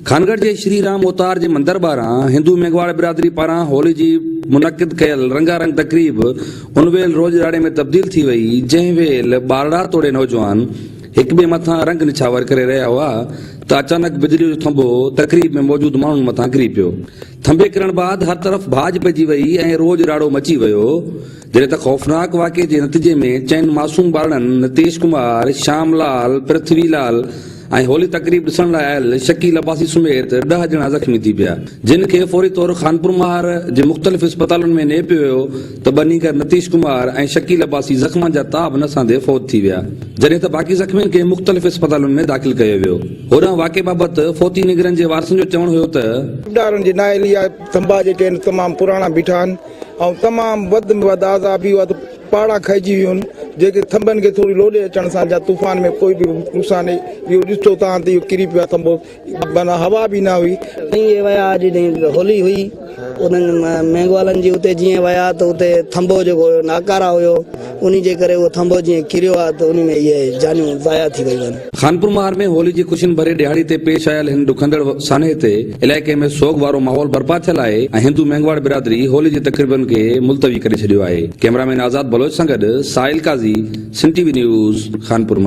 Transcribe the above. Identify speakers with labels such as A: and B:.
A: खानगढ़ के श्री राम अवतार के मंदिर बारां हिंदू मेघवाड़ बिरादरी पारां होली जी मुनक़िद कयल रंगारंग तकरीब उन वेल रोज राड़े में तब्दील थी वई, जंहिं वेल बारड़ा तोड़े नौजवान हिक ॿिए मथां रंग निछावर करे रहिया हुआ त अचानक बिजली जो थंबो तकरीब में मौजूद माण्हुनि मथां किरी पियो। थंबे किरण बाद हर तरफ़ भाॼ पइजी वई ऐं रोज राड़ो मची वियो, जॾहिं त ख़ौफ़नाक वाक़े जे नतीजे में 4 मासूम ॿारनि नितीश कुमार, श्यामलाल, पृथ्वीलाल ऐं होली तकरीब ॾिसण लाइ आयल शकील अब्बासी समेत 10 ॼणा ज़ख़्मी थी पिया, जिन खे फौरी तौर खानपुर महार जे मुख़्तलिफ़ अस्पतालुनि में नेपियो वियो त ॿनीगर नितीश कुमार ऐं शकील अब्बासी ज़ख़्मनि जा ताब न सांदे फ़ौत थी विया, जॾहिं त बाक़ी ज़ख़्मियुनि खे मुख़्तलिफ़ अस्पतालुनि में दाख़िल कयो वियो। होॾां वाक़े बाबति फ़ौती निगरनि जे वारसनि जो चवणु हुयो त
B: ॾारनि जी नाइली आहे, थंबा जेके आहिनि तमामु पुराणा बीठा आहिनि ऐं तमामु वधि में वधि आज़ाबी वधि पाड़ा खाइजी वियूं आहिनि, जेके थंबनि खे थोरी लोॾे अचण सां जा तूफ़ान में कोई बि नुक़सान इहो ॾिठो तव्हां त इहो किरी पियो आहे थंबो, माना हवा बि न हुई।
C: इहे विया अॼु ॾींहुं होली हुई, उन्हनि मेंगवालनि जी उते जीअं विया त उते थंबो जेको हुयो नाकारा हुयो, उन जे करे उहो थंबो जीअं किरियो आहे त उन में इहे जानियूं ज़ाया थी वयूं आहिनि।
A: खानपुर महार में होली जी ख़ुशियुनि भरे ॾियारी ते पेश आयल हिन ॾुखंदड़ सान्हे ते इलाइक़े में सोग वारो माहौल बर्पा थियल आहे ऐं हिंदू मेंगवाड़ बिरादरी होली जी तक़रीबनि खे मुलतवी करे छॾियो आहे। कैमरामैन आज़ाद बलोच सां गॾु साहिल काज़ी, सिंध टीवी न्यूज़, खानपुर।